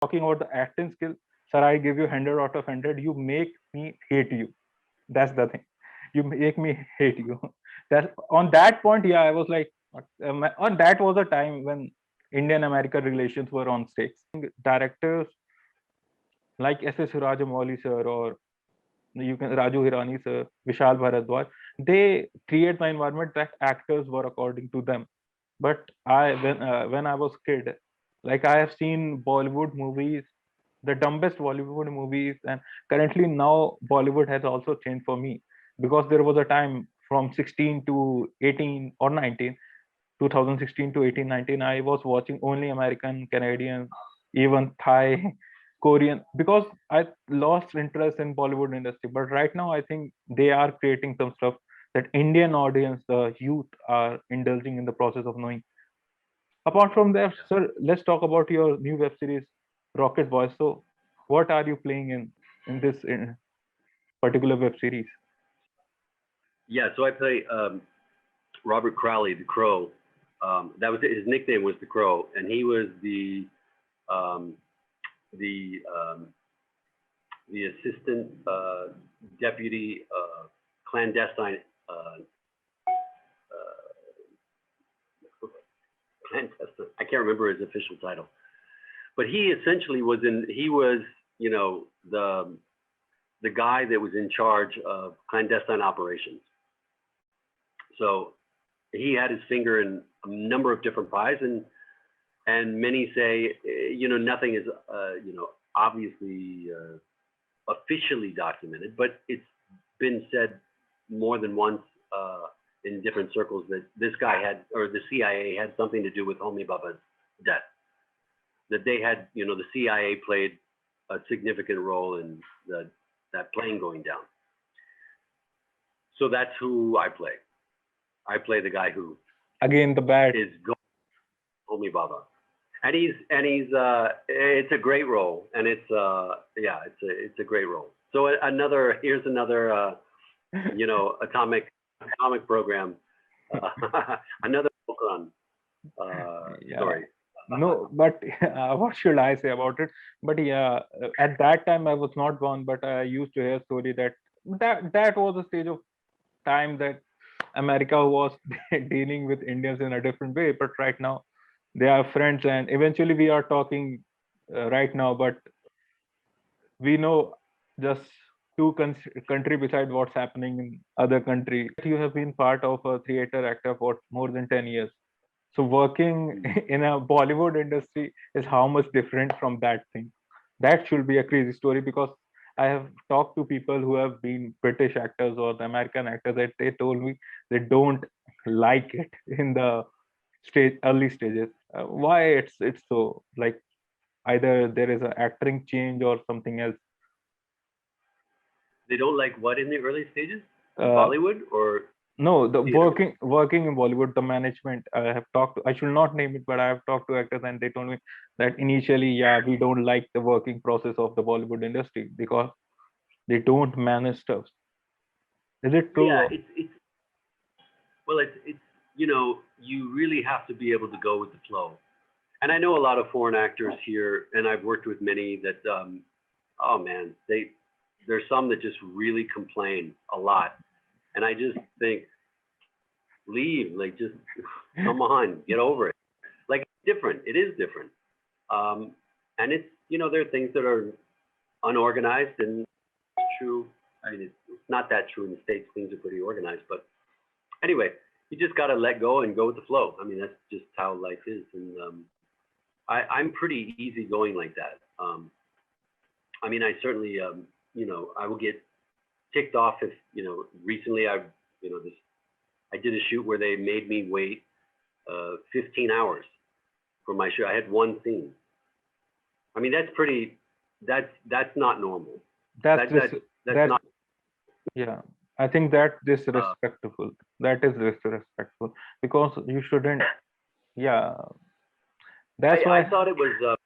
talking about the acting skill, sir, I give you 100 out of 100. You make me hate you. That's the thing. You make me hate you. That on that point, yeah, I was like, on that was a time when Indian American relations were on stakes. Directors like S.S. Rajamouli sir, or you can Raju Hirani sir, Vishal Bharadwaj, they create the environment that actors were according to them. But when I was kid, like I have seen Bollywood movies, the dumbest Bollywood movies, and currently now Bollywood has also changed for me, because there was a time from 16 to 18 or 19, 2016 to 18, 19, I was watching only American, Canadian, even Thai, Korean, because I lost interest in Bollywood industry. But right now, I think they are creating some stuff that Indian audience, the youth, are indulging in the process of knowing. Apart from that, sir, let's talk about your new web series, Rocket Boys. So, what are you playing in this particular web series? Yeah, so I play Robert Crowley, the Crow. That was his nickname was the Crow, and he was um, the um, the assistant deputy clandestine clandestine. I can't remember his official title, but he essentially was in. He was, you know, the guy that was in charge of clandestine operations. So he had his finger in a number of different pies, and many say, you know, nothing is, you know, obviously officially documented, but it's been said more than once in different circles that this guy had, or the CIA had something to do with Homi Bhabha's death. That they had, you know, the CIA played a significant role in that plane going down. So that's who I play. I play the guy who Again, the bad. is going Homi Bhabha, and he's it's a great role, and it's yeah, it's a great role. So here's another you know, atomic program, another Voltron Yeah. story. No, but what should I say about it? But yeah, at that time I was not born, but I used to hear story that was a stage of time that America was dealing with Indians in a different way. But right now they are friends, and eventually we are talking right now. But we know just two country beside what's happening in other country. You have been part of a theater actor for more than 10 years. So working in a Bollywood industry is how much different from that thing. That should be a crazy story, because I have talked to people who have been British actors or the American actors, that they told me they don't like it in the early stages. Why it's so, like, either there is an acting change or something else. They don't like what in the early stages? Uh, Bollywood or No, the theater? working in Bollywood, the management, I have talked to, I should not name it, but I have talked to actors and they told me that initially, yeah, we don't like the working process of the Bollywood industry because they don't manage stuff. Is it true? Yeah, it's well, it's you know, you really have to be able to go with the flow. And I know a lot of foreign actors here, and I've worked with many that, oh man, there's some that just really complain a lot, and I just think, leave, like just come on, get over it. Like it's different, it is different, and it's, you know, there are things that are unorganized, and it's true. I mean, it's not that true in the States. Things are pretty organized, but anyway, you just got to let go and go with the flow. I mean, that's just how life is, and I'm pretty easygoing like that. I mean, I certainly, you know, I will get ticked off if, you know, recently you know, I did a shoot where they made me wait 15 hours for my shoot. I had one scene. I mean, that's not normal. That's That's not. yeah. I think that disrespectful. That is disrespectful, because you shouldn't. Yeah, that's I why. thought it was.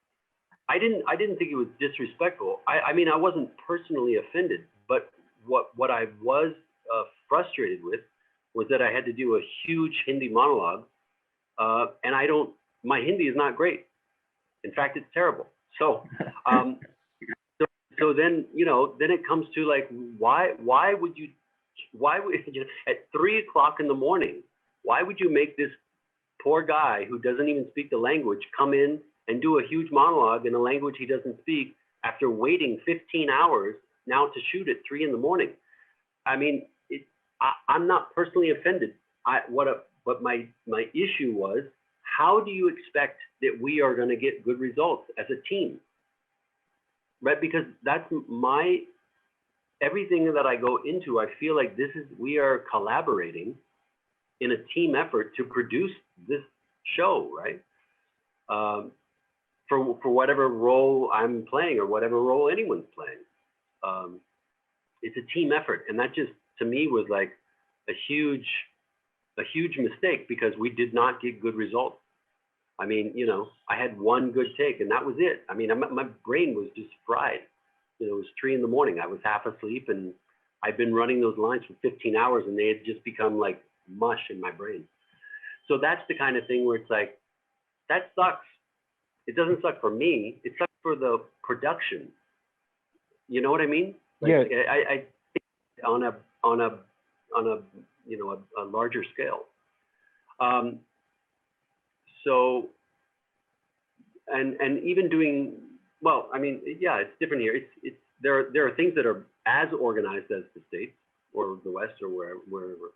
I didn't think it was disrespectful. I mean, I wasn't personally offended, but what I was frustrated with was that I had to do a huge Hindi monologue, and my Hindi is not great. In fact, it's terrible. So, um, so then, then it comes to like, why would you, at 3 o'clock in the morning, why would you make this poor guy who doesn't even speak the language come in and do a huge monologue in a language he doesn't speak after waiting 15 hours now to shoot at 3 in the morning? I mean, I'm not personally offended. But my issue was, how do you expect that we are going to get good results as a team? Right? Because that's everything that I go into, I feel like we are collaborating in a team effort to produce this show, right? For whatever role I'm playing or whatever role anyone's playing. It's a team effort. And that just, to me, was like a huge mistake, because we did not get good results. I mean, I had one good take and that was it. I mean, my brain was just fried. It was 3 in the morning. I was half asleep, and I'd been running those lines for 15 hours and they had just become like mush in my brain. So that's the kind of thing where it's like, that sucks. It doesn't suck for me. It sucks for the production. You know what I mean? Like, Yeah. I think on a a larger scale. So, and even doing, well, I mean, yeah, it's different here. There are things that are as organized as the States or the West or wherever.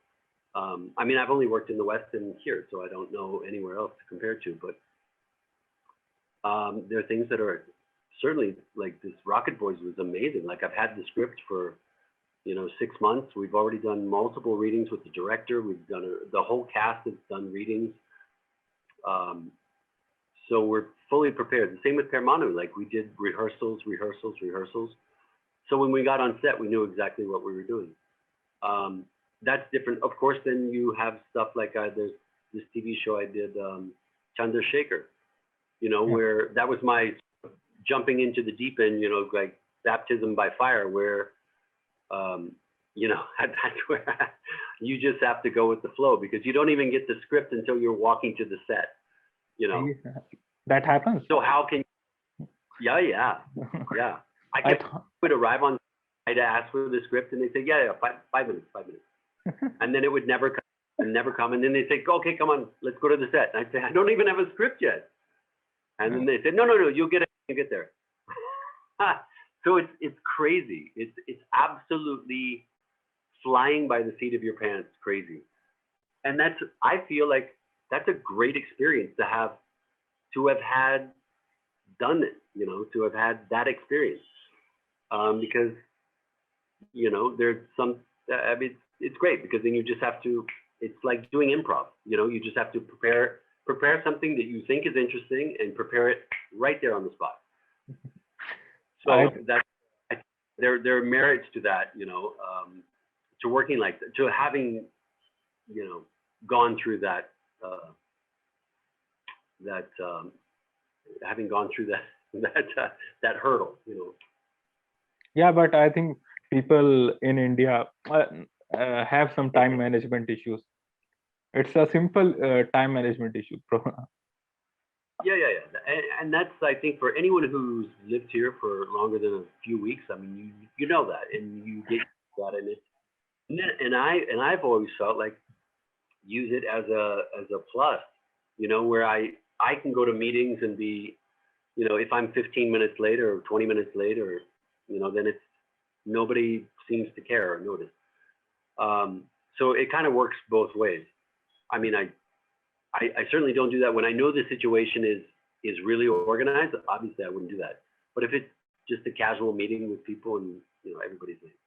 I mean, I've only worked in the West and here, so I don't know anywhere else to compare to, but there are things that are certainly, like this Rocket Boys was amazing. Like, I've had the script for 6 months. We've already done multiple readings with the director. We've done the whole cast has done readings. So we're fully prepared. The same with Parmanu. Like, we did rehearsals. So when we got on set, we knew exactly what we were doing. That's different, of course. Then you have stuff like there's this TV show I did, Chandrasekhar, where that was my jumping into the deep end, like baptism by fire, where that's where you just have to go with the flow, because you don't even get the script until you're walking to the set, That happens. So how can yeah. I would arrive on, I'd ask for the script and they say, yeah, 5 minutes. And then it would never come. And then they say, okay, come on, let's go to the set. And I'd say, I don't even have a script yet. And then they said, no, you'll get it when you get there. So it's crazy. It's absolutely flying by the seat of your pants, crazy. And I feel like that's a great experience to have done it, to have had that experience. Because, there's some, I mean, it's great, because then you just have to, it's like doing improv, you just have to prepare something that you think is interesting and prepare it right there on the spot. So there are merits to that, to working like that, to having, gone through that, having gone through that hurdle, Yeah, but I think people in India have some time management issues. It's a simple time management issue. Yeah. And that's, I think, for anyone who's lived here for longer than a few weeks, I mean, you know that, and you get that in it. And I've always felt like use it as a plus, where I can go to meetings and be, if I'm 15 minutes late or 20 minutes late, or, then it's, nobody seems to care or notice. So it kind of works both ways. I mean, I certainly don't do that when I know the situation is really organized. Obviously, I wouldn't do that. But if it's just a casual meeting with people and everybody's late.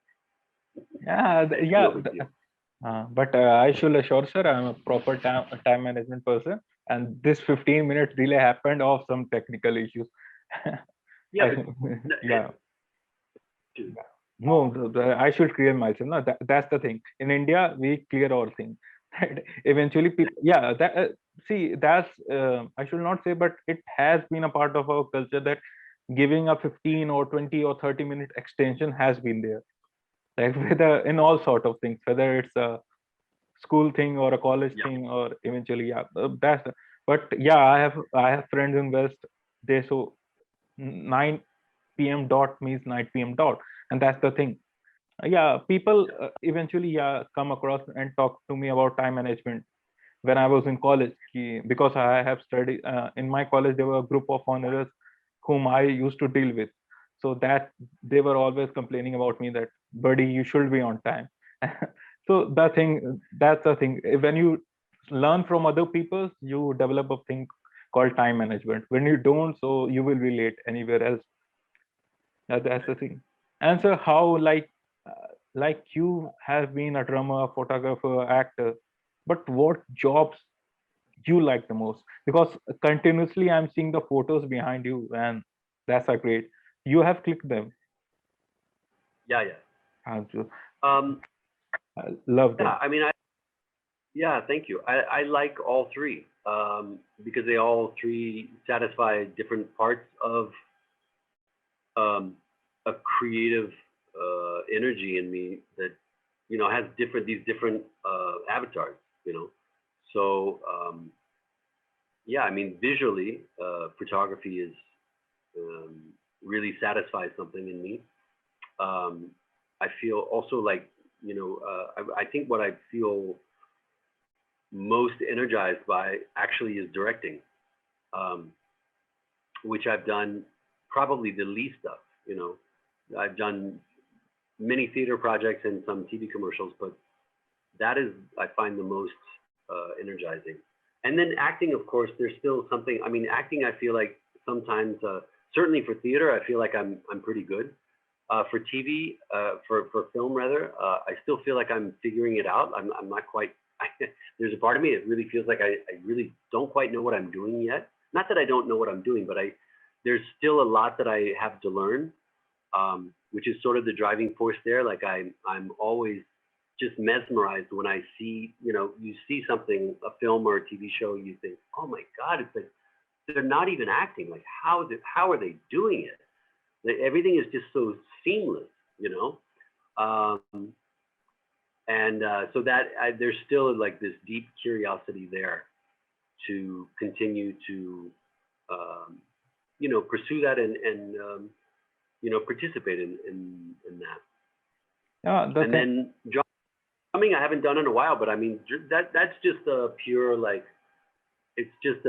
But I should assure, sir, I'm a proper time management person, and this 15 minutes delay happened of some technical issues. No, I should clear myself. No, that's the thing. In India, we clear our thing. Eventually, people, see, that's I should not say, but it has been a part of our culture that giving a 15 or 20 or 30-minute extension has been there, like whether in all sort of things, whether it's a school thing or a college thing, or eventually, but I have friends in West. 9 p.m. dot means 9 p.m. dot, and that's the thing. Yeah, people eventually, yeah, come across and talk to me about time management when I was in college. Because I have studied in my college, there were a group of honorers whom I used to deal with. So that they were always complaining about me that, buddy, you should be on time. So that's the thing. When you learn from other people, you develop a thing called time management. When you don't, so you will be late anywhere else. That's the thing. And so how like you have been a drummer, photographer, actor, but what jobs you like the most? Because continuously I'm seeing the photos behind you, and that's a great. You have clicked them. Yeah, yeah. And Um, I love yeah, them. I mean, yeah, thank you. I like all three because they all three satisfy different parts of um, a creative energy in me that has these different avatars. You know, so yeah, I mean, visually, photography is um, really satisfies something in me. Um, I feel also like I think what I feel most energized by actually is directing, um, which I've done probably the least of. You know, I've done many theater projects and some TV commercials, but that is I find the most energizing. And then acting, of course, there's still something. I mean, acting, I feel like sometimes, certainly for theater, I feel like I'm pretty good. For TV, for film rather, I still feel like I'm figuring it out. I'm not quite. There's a part of me that really feels like I really don't quite know what I'm doing yet. Not that I don't know what I'm doing, but there's still a lot that I have to learn, which is sort of the driving force there. Like I'm always just mesmerized when I see, you see something, a film or a TV show, you think, oh my God, it's like they're not even acting. Like how are they doing it? Like, everything is just so seamless, you know. Um, and so that there's still like this deep curiosity there to continue to, um, pursue that and participate in that. Yeah, the And thing. then drumming, I haven't done in a while, but I mean that's just a pure like it's just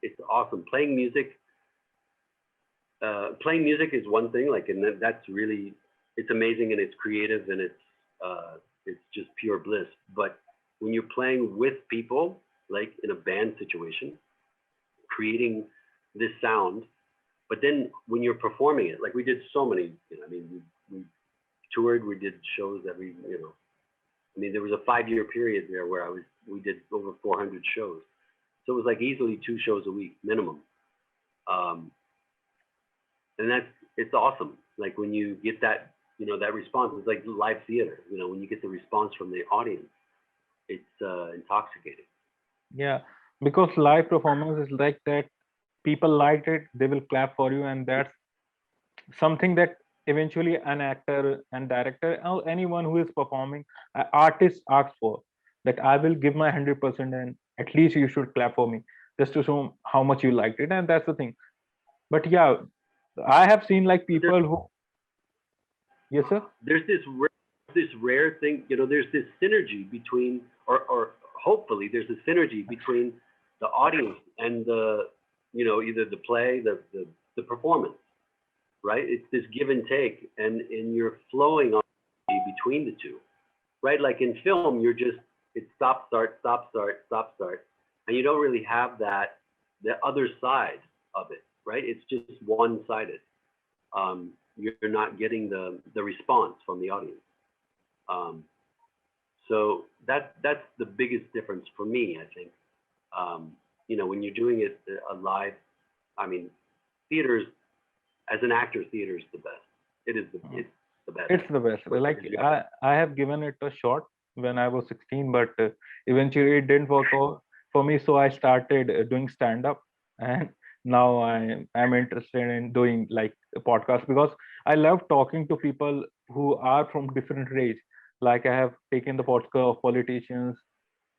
it's awesome. Playing music is one thing, like, and that's really it's amazing and it's creative and it's just pure bliss. But when you're playing with people, like in a band situation, creating this sound, but then when you're performing it, like we did so many, I mean, we toured, we did shows every, I mean, there was a 5-year period there where we did over 400 shows. So it was like easily 2 shows a week minimum. Um, and it's awesome. Like when you get that, that response, it's like live theater. When you get the response from the audience, it's intoxicating. Yeah, because live performance is like that. People liked it, they will clap for you, and that's something that eventually an actor and director or anyone who is performing, an artist asks for. That I will give my 100%, and at least you should clap for me, just to show how much you liked it, and that's the thing. But yeah, I have seen like But people who. Yes, sir. there's this rare thing, there's this synergy between, or hopefully there's a synergy between the audience and either the play, the performance, right? It's this give and take, and you're flowing on between the two, right? Like in film, it's stop, start, stop, start, stop, start, and you don't really have the other side of it, right? It's just one-sided. You're not getting the response from the audience. Um, so that's the biggest difference for me, I think. When you're doing it a live, I mean, theaters as an actor, theater is the best. It's the best. It's the best. Like I have given it a shot when I was 16, but eventually it didn't work out for me. So I started doing stand up, and now I'm interested in doing like a podcast because I love talking to people who are from different race. Like I have taken the podcast of politicians,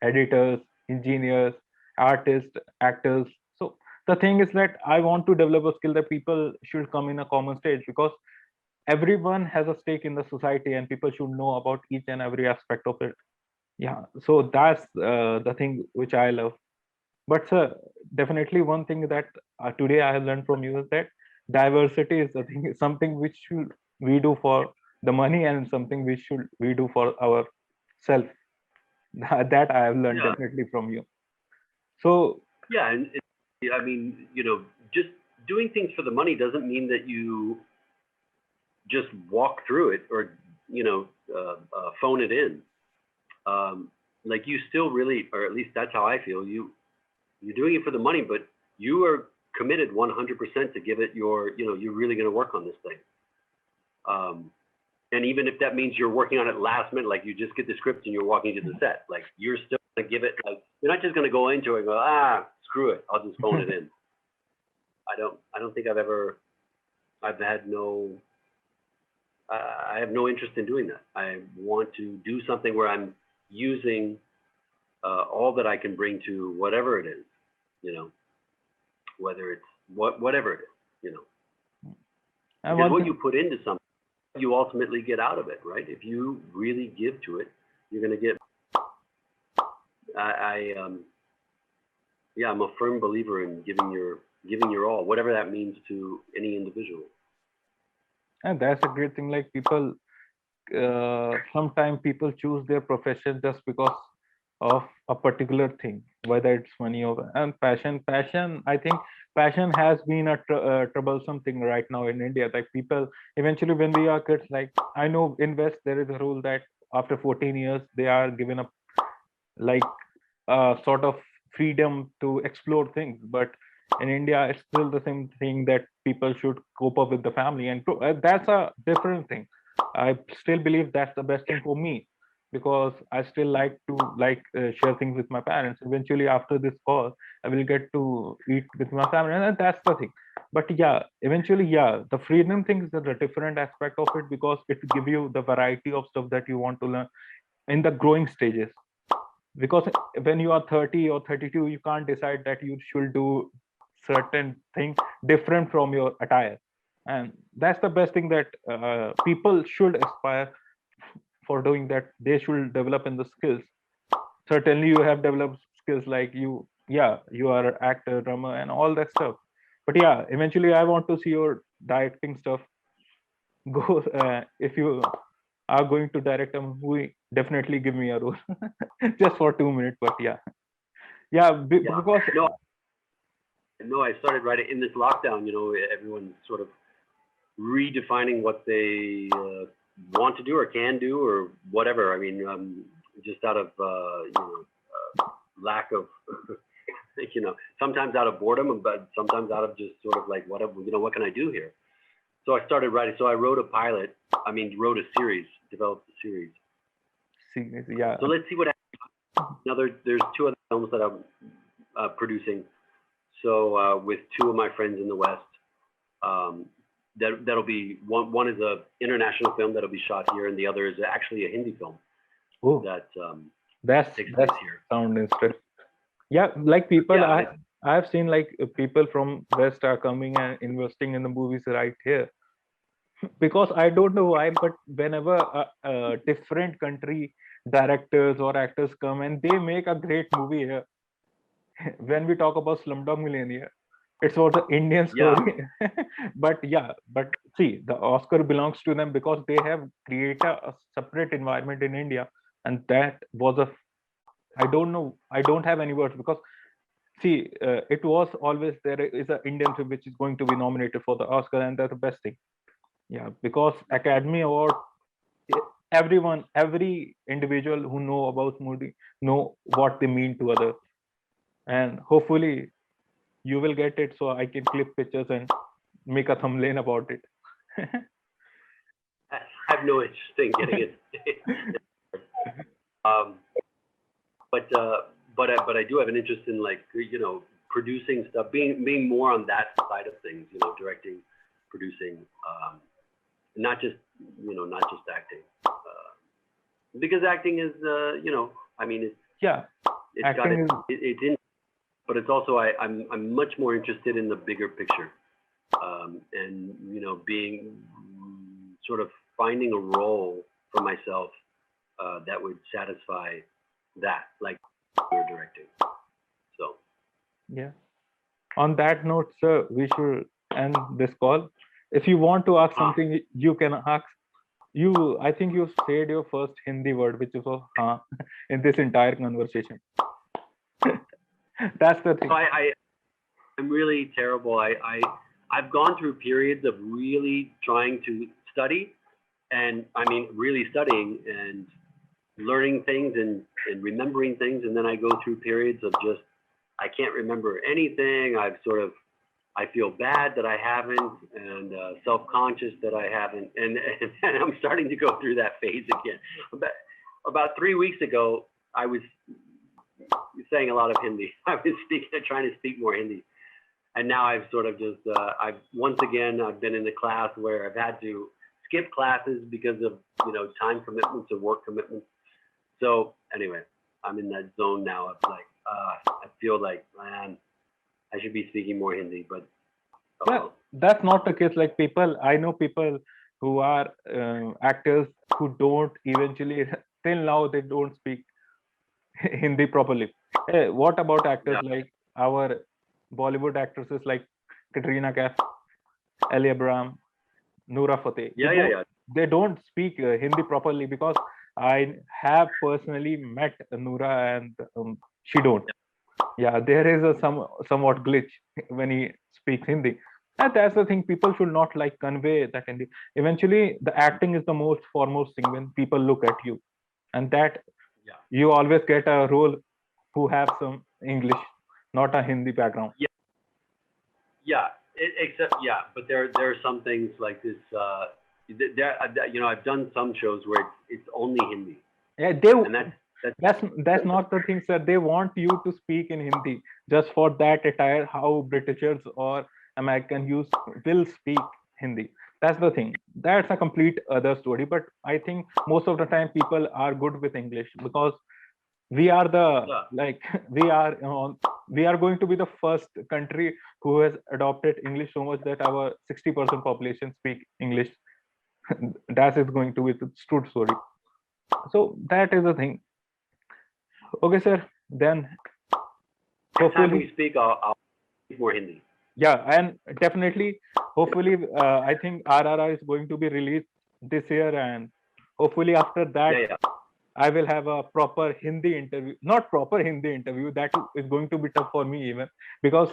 editors, engineers, artists, actors. So the thing is that I want to develop a skill that people should come in a common stage, because everyone has a stake in the society and people should know about each and every aspect of it. Yeah, so that's the thing which I love. But sir, definitely one thing that today I have learned from you is that diversity is the thing, something which should we do for the money, and something we do for our self. That I have learned Yeah, definitely from you. So yeah, and I mean, just doing things for the money doesn't mean that you just walk through it or phone it in. Like you still really, or at least that's how I feel. You're doing it for the money, but you are committed 100% to give it you're really going to work on this thing. And even if that means you're working on it last minute, like you just get the script and you're walking to the set, like you're still going to give it, like you're not just going to go into it and go, screw it, I'll just phone it in. I don't think I've had no, I have no interest in doing that. I want to do something where I'm using all that I can bring to whatever it is, whether it's whatever it is, I because want what to, you put into something, you ultimately get out of it, right? If you really give to it, you're going to get. Yeah, I'm a firm believer in giving your all, whatever that means to any individual. and that's a great thing. Like people, sometimes people choose their profession just because of a particular thing, whether it's money or and passion. Passion, I think, passion has been a troublesome thing right now in India. Like people, eventually, when we are kids, like I know in West there is a rule that after 14 years they are given a like sort of freedom to explore things, but in India it's still the same thing that people should cope up with the family, and that's a different thing. I still believe that's the best thing for me, because I still like to share things with my parents. Eventually after this call I will get to eat with my family, and that's the thing. But yeah, eventually, yeah, the freedom thing is a different aspect of it, because it give you the variety of stuff that you want to learn in the growing stages. Because when you are 30 or 32 you can't decide that you should do certain thing different from your attire, and that's the best thing that people should aspire for doing, that they should develop in the skills. Certainly you have developed skills, like you, yeah, you are an actor, drummer, and all that stuff. But yeah, eventually I want to see your directing stuff. Go if you are going to direct a movie, definitely give me a role. Just for 2 minutes, but yeah. Yeah, Yeah. because No, I started writing in this lockdown. Everyone's sort of redefining what they want to do or can do or whatever. I mean, just out of lack of, sometimes out of boredom, but sometimes out of just sort of like what can I do here? So I started writing. So I wrote a pilot. I mean, wrote a series, developed a series. yeah, So let's see what happens. Now there's two other films that I'm producing. So with two of my friends in the West, that'll be one is a international film that'll be shot here, and the other is actually a Hindi film oh, that that's takes place here. sound interesting. Yeah, like people, Yeah, I've seen like people from West are coming and investing in the movies right here. Because I don't know why, but whenever a different country directors or actors come and they make a great movie here, when we talk about Slumdog Millionaire, it's about the Indian yeah, story. But yeah, but see, the Oscar belongs to them because they have created a separate environment in India, and that was a, I don't know, I don't have any words, because see, it was always there is an Indian film which is going to be nominated for the Oscar, and that's the best thing. Yeah, because Academy Award, everyone, every individual who know about movie know what they mean to others, and hopefully you will get it so I can clip pictures and make a thumbnail about it. I have no interest in getting it. um, but I do have an interest in producing stuff, being more on that side of things, directing, producing, not just acting, because acting is I mean Yeah, it's got acting is, it's in. but it's also I'm much more interested in the bigger picture, and being sort of finding a role for myself that would satisfy that, like you're directing. So Yeah. On that note, sir, we should end this call. If you want to ask something, you can ask. I think you said your first Hindi word, which is "haan," in this entire conversation. That's the thing. So I'm really terrible. I've gone through periods of really trying to study, and I mean really studying and learning things and remembering things, and then I go through periods of just I can't remember anything. I feel bad that I haven't, and self-conscious that I haven't, and I'm starting to go through that phase again. About 3 weeks ago, I was saying a lot of Hindi. I was trying to speak more Hindi, and now I've sort of just I've been in a class where I've had to skip classes because of time commitments or work commitments. So anyway, I'm in that zone now of like I feel like, man, I should be speaking more Hindi, but yeah, that's not the case. Like I know people who are actors who don't eventually till now they don't speak Hindi properly. Hey, what about actors like our Bollywood actresses like Katrina Kaif, Ali Abraham, Noora Fateh? They don't speak Hindi properly because I have personally met Noora and she don't. Yeah, there is a somewhat glitch when he speaks Hindi. And that's the thing. People should not like convey that Hindi. Eventually, the acting is the most foremost thing when people look at you, and that you always get a role who have some English, not a Hindi background. But there are some things like this. I've done some shows where it's only Hindi. Yeah, that's not the thing, sir. They want you to speak in Hindi just for that attire. How Britishers or American will speak Hindi. That's the thing. That's a complete other story. But I think most of the time people are good with English because we are we are going to be the first country who has adopted English so much that our 60% population speak English. That is going to be the true story. So that is the thing. Okay, sir. Then hopefully we speak, I'll speak more Hindi. Yeah, and definitely, hopefully, I think RRR is going to be released this year, and hopefully after that, I will have a proper Hindi interview. Not proper Hindi interview. That is going to be tough for me even because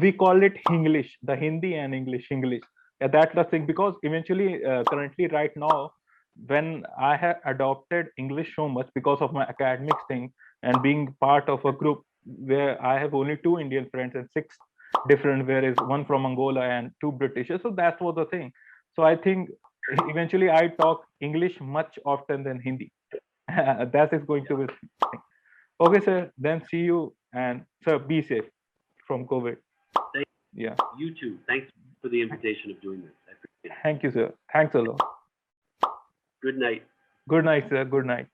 we call it English, the Hindi and English. Yeah, that's the thing because eventually, currently, right now, when I have adopted English so much because of my academics thing and being part of a group where I have only 2 Indian friends and 6 different, whereas 1 from Angola and 2 British. So that was the thing. So I think eventually I talk English much often than Hindi. That is going to be the thing. Okay, sir. Then see you, and sir, be safe from COVID. Yeah. You too. Thanks for the invitation of doing this. I appreciate it. Thank you, sir. Thanks a lot. Good night. Good night, sir. Good night.